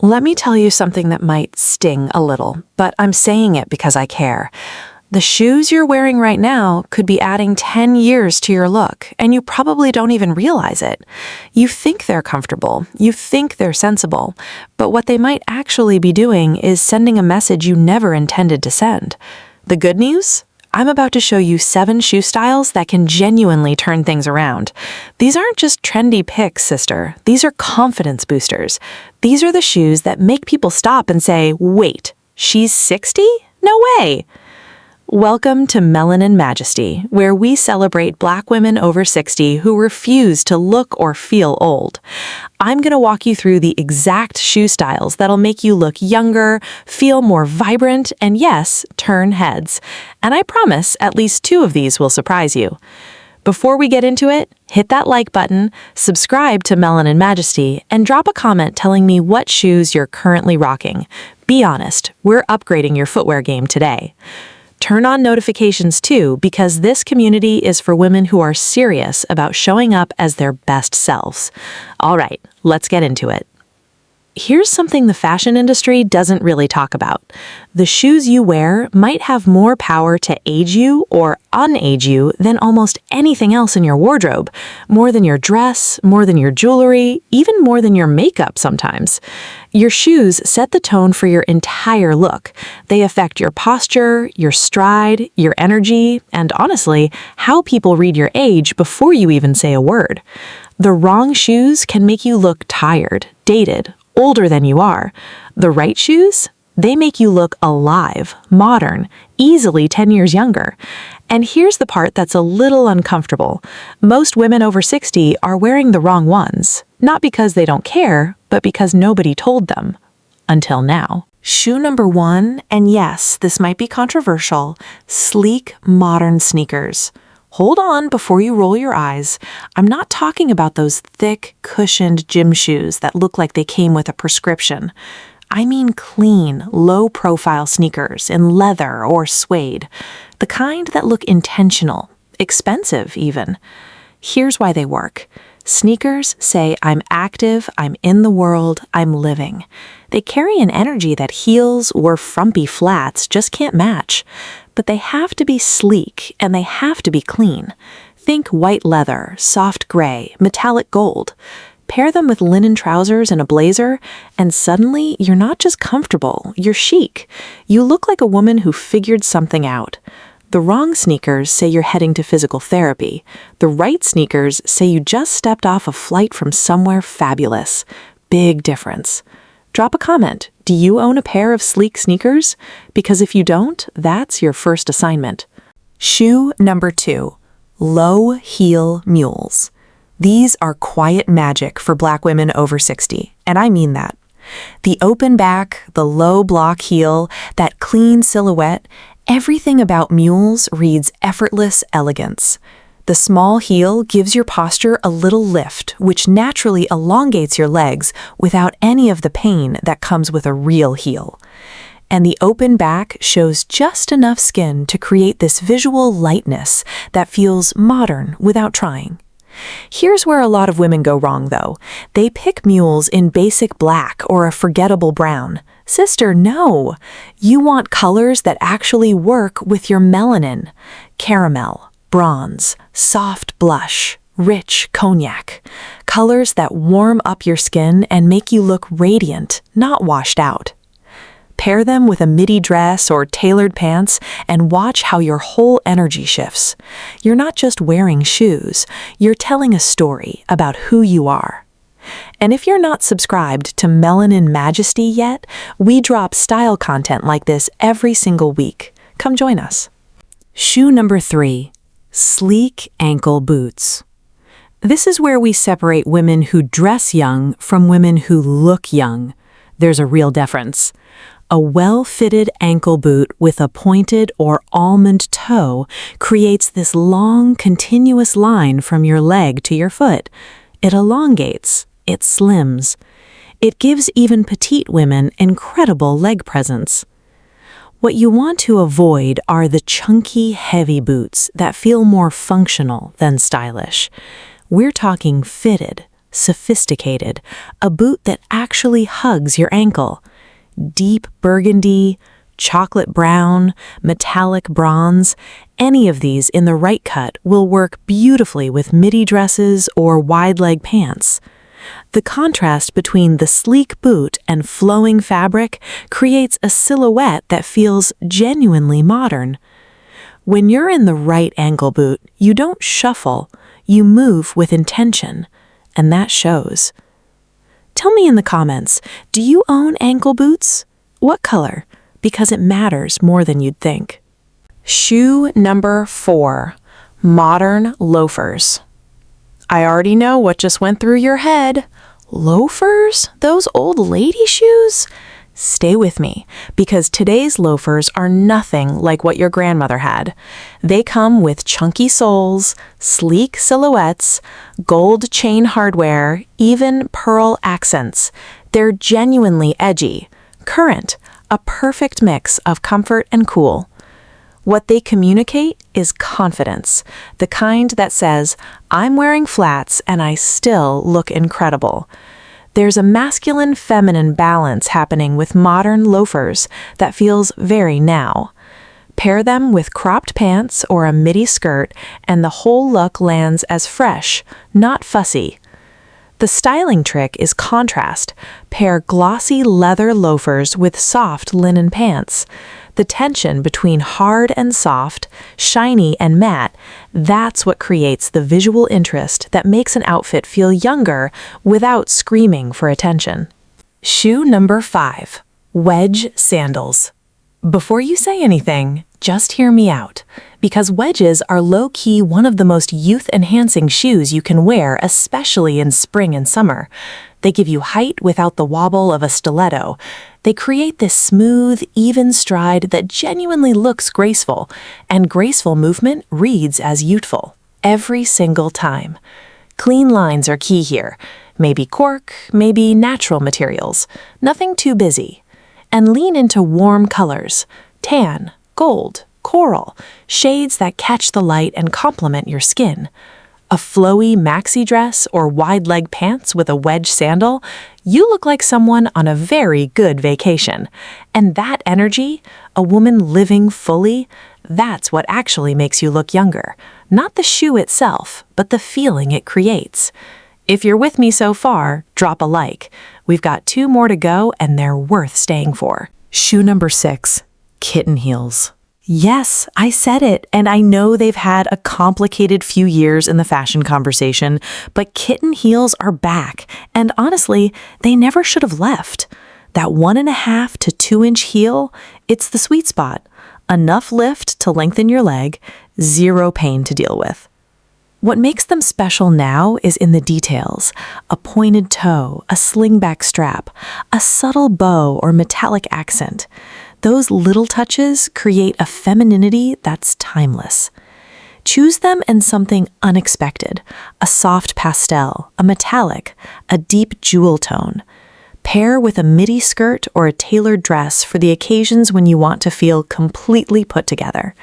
Let me tell you something that might sting a little, but I'm saying it because I care. The shoes you're wearing right now could be adding 10 years to your look, and you probably don't even realize it. You think they're comfortable, you think they're sensible, but what they might actually be doing is sending a message you never intended to send. The good news? I'm about to show you 7 shoe styles that can genuinely turn things around. These aren't just trendy picks, sister. These are confidence boosters. These are the shoes that make people stop and say, wait, she's 60? No way! Welcome to Melanin Majesty, where we celebrate Black women over 60 who refuse to look or feel old. I'm going to walk you through the exact shoe styles that'll make you look younger, feel more vibrant, and yes, turn heads. And I promise at least 2 of these will surprise you. Before we get into it, hit that like button, subscribe to Melanin Majesty, and drop a comment telling me what shoes you're currently rocking. Be honest, we're upgrading your footwear game today. Turn on notifications too, because this community is for women who are serious about showing up as their best selves. All right, let's get into it. Here's something the fashion industry doesn't really talk about. The shoes you wear might have more power to age you or unage you than almost anything else in your wardrobe. More than your dress, more than your jewelry, even more than your makeup sometimes. Your shoes set the tone for your entire look. They affect your posture, your stride, your energy, and honestly, how people read your age before you even say a word. The wrong shoes can make you look tired, dated, older than you are. The right shoes? They make you look alive, modern, easily 10 years younger. And here's the part that's a little uncomfortable. Most women over 60 are wearing the wrong ones, not because they don't care, but because nobody told them. Until now. Shoe number 1, and yes, this might be controversial, sleek, modern sneakers. Hold on before you roll your eyes. I'm not talking about those thick, cushioned gym shoes that look like they came with a prescription. I mean clean, low-profile sneakers in leather or suede. The kind that look intentional, expensive even. Here's why they work. Sneakers say I'm active, I'm in the world, I'm living. They carry an energy that heels or frumpy flats just can't match. But they have to be sleek and they have to be clean. Think white leather, soft gray, metallic gold. Pair them with linen trousers and a blazer, and suddenly you're not just comfortable, you're chic. You look like a woman who figured something out. The wrong sneakers say you're heading to physical therapy. The right sneakers say you just stepped off a flight from somewhere fabulous. Big difference. Drop a comment. Do you own a pair of sleek sneakers? Because if you don't, that's your first assignment. Shoe number 2. Low heel mules. These are quiet magic for Black women over 60, and I mean that. The open back, the low block heel, that clean silhouette, everything about mules reads effortless elegance. The small heel gives your posture a little lift, which naturally elongates your legs without any of the pain that comes with a real heel. And the open back shows just enough skin to create this visual lightness that feels modern without trying. Here's where a lot of women go wrong, though. They pick mules in basic black or a forgettable brown. Sister, no! You want colors that actually work with your melanin. Caramel, bronze, soft blush, rich cognac. Colors that warm up your skin and make you look radiant, not washed out. Pair them with a midi dress or tailored pants and watch how your whole energy shifts. You're not just wearing shoes, you're telling a story about who you are. And if you're not subscribed to Melanin Majesty yet, we drop style content like this every single week. Come join us. Shoe number 3. Sleek ankle boots. This is where we separate women who dress young from women who look young. There's a real difference. A well-fitted ankle boot with a pointed or almond toe creates this long, continuous line from your leg to your foot. It elongates, it slims. It gives even petite women incredible leg presence. What you want to avoid are the chunky, heavy boots that feel more functional than stylish. We're talking fitted, sophisticated, a boot that actually hugs your ankle. Deep burgundy, chocolate brown, metallic bronze, any of these in the right cut will work beautifully with midi dresses or wide-leg pants. The contrast between the sleek boot and flowing fabric creates a silhouette that feels genuinely modern. When you're in the right ankle boot, you don't shuffle, you move with intention, and that shows. Tell me in the comments, do you own ankle boots? What color? Because it matters more than you'd think. Shoe number 4, modern loafers. I already know what just went through your head. Loafers? Those old lady shoes? Stay with me, because today's loafers are nothing like what your grandmother had. They come with chunky soles, sleek silhouettes, gold chain hardware, even pearl accents. They're genuinely edgy, current, a perfect mix of comfort and cool. What they communicate is confidence, the kind that says, I'm wearing flats and I still look incredible. There's a masculine-feminine balance happening with modern loafers that feels very now. Pair them with cropped pants or a midi skirt and the whole look lands as fresh, not fussy. The styling trick is contrast. Pair glossy leather loafers with soft linen pants. The tension between hard and soft, shiny and matte, that's what creates the visual interest that makes an outfit feel younger without screaming for attention. Shoe number 5, Wedge sandals. Before you say anything, just hear me out, because wedges are low-key one of the most youth-enhancing shoes you can wear, especially in spring and summer. They give you height without the wobble of a stiletto. They create this smooth, even stride that genuinely looks graceful, and graceful movement reads as youthful every single time. Clean lines are key here. Maybe cork, maybe natural materials. Nothing too busy. And lean into warm colors, tan, gold, coral, shades that catch the light and complement your skin. A flowy maxi dress or wide-leg pants with a wedge sandal, you look like someone on a very good vacation. And that energy, a woman living fully, that's what actually makes you look younger. Not the shoe itself, but the feeling it creates. If you're with me so far, drop a like. We've got 2 more to go and they're worth staying for. Shoe number 6, kitten heels. Yes, I said it, and I know they've had a complicated few years in the fashion conversation, but kitten heels are back, and honestly, they never should have left. That 1.5 to 2-inch heel, it's the sweet spot. Enough lift to lengthen your leg, zero pain to deal with. What makes them special now is in the details. A pointed toe, a slingback strap, a subtle bow or metallic accent. Those little touches create a femininity that's timeless. Choose them in something unexpected, a soft pastel, a metallic, a deep jewel tone. Pair with a midi skirt or a tailored dress for the occasions when you want to feel completely put together.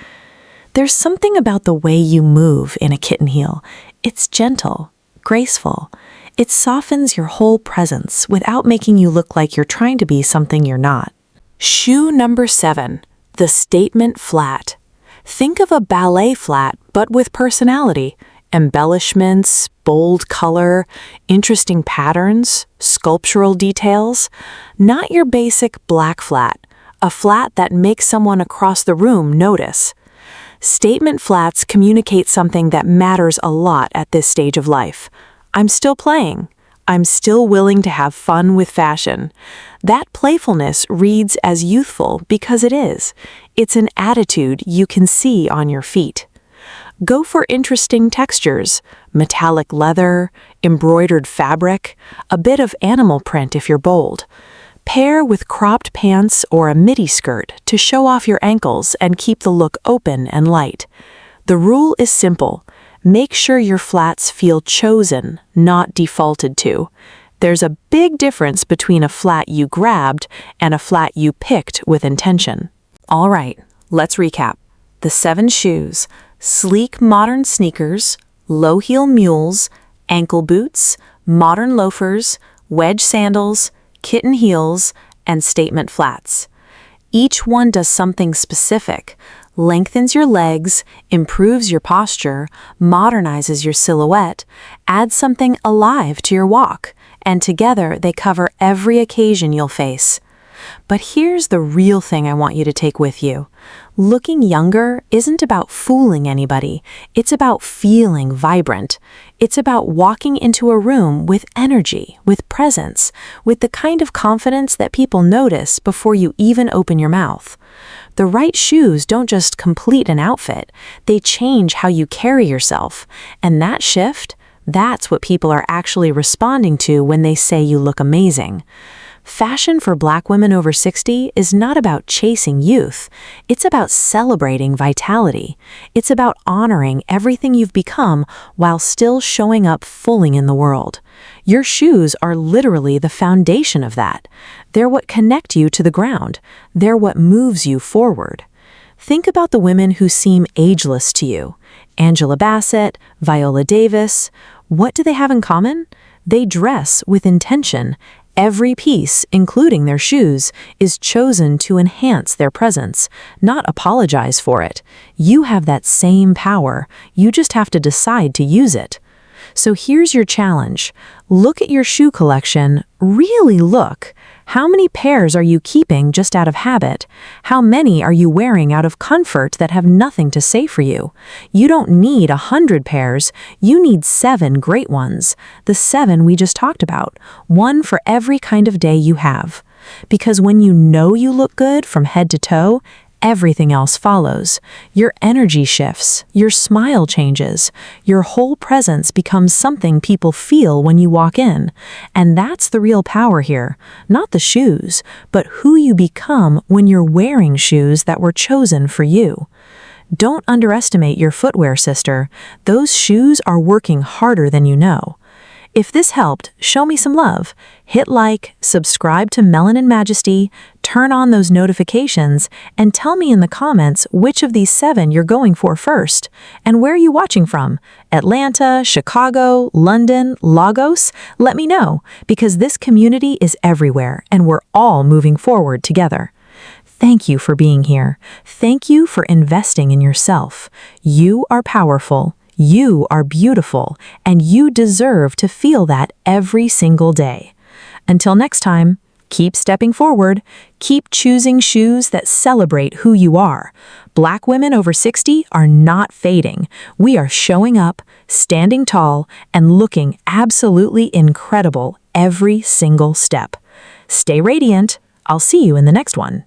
There's something about the way you move in a kitten heel. It's gentle, graceful. It softens your whole presence without making you look like you're trying to be something you're not. Shoe number 7, the statement flat. Think of a ballet flat, but with personality. Embellishments, bold color, interesting patterns, sculptural details. Not your basic black flat, a flat that makes someone across the room notice. Statement flats communicate something that matters a lot at this stage of life. I'm still playing. I'm still willing to have fun with fashion. That playfulness reads as youthful because it is. It's an attitude you can see on your feet. Go for interesting textures, metallic leather, embroidered fabric, a bit of animal print if you're bold. Pair with cropped pants or a midi skirt to show off your ankles and keep the look open and light. The rule is simple. Make sure your flats feel chosen, not defaulted to. There's a big difference between a flat you grabbed and a flat you picked with intention. All right, let's recap. The 7 shoes: sleek modern sneakers, low-heel mules, ankle boots, modern loafers, wedge sandals, kitten heels, and statement flats. Each one does something specific, lengthens your legs, improves your posture, modernizes your silhouette, adds something alive to your walk, and together they cover every occasion you'll face. But here's the real thing I want you to take with you. Looking younger isn't about fooling anybody. It's about feeling vibrant. It's about walking into a room with energy, with presence, with the kind of confidence that people notice before you even open your mouth. The right shoes don't just complete an outfit, they change how you carry yourself. And that shift, that's what people are actually responding to when they say you look amazing. Fashion for Black women over 60 is not about chasing youth. It's about celebrating vitality. It's about honoring everything you've become while still showing up fully in the world. Your shoes are literally the foundation of that. They're what connect you to the ground. They're what moves you forward. Think about the women who seem ageless to you. Angela Bassett, Viola Davis. What do they have in common? They dress with intention. Every piece, including their shoes, is chosen to enhance their presence, not apologize for it. You have that same power. You just have to decide to use it. So here's your challenge. Look at your shoe collection. Really look. How many pairs are you keeping just out of habit? How many are you wearing out of comfort that have nothing to say for you? You don't need 100 pairs. You need 7 great ones. The 7 we just talked about. One for every kind of day you have. Because when you know you look good from head to toe, everything else follows. Your energy shifts, your smile changes, your whole presence becomes something people feel when you walk in. And that's the real power here, not the shoes, but who you become when you're wearing shoes that were chosen for you. Don't underestimate your footwear, sister. Those shoes are working harder than you know. If this helped, show me some love. Hit like, subscribe to Melanin Majesty, turn on those notifications, and tell me in the comments which of these 7 you're going for first. And where are you watching from? Atlanta, Chicago, London, Lagos? Let me know, because this community is everywhere, and we're all moving forward together. Thank you for being here. Thank you for investing in yourself. You are powerful. You are beautiful, and you deserve to feel that every single day. Until next time, keep stepping forward, keep choosing shoes that celebrate who you are. Black women over 60 are not fading. We are showing up, standing tall, and looking absolutely incredible every single step. Stay radiant. I'll see you in the next one.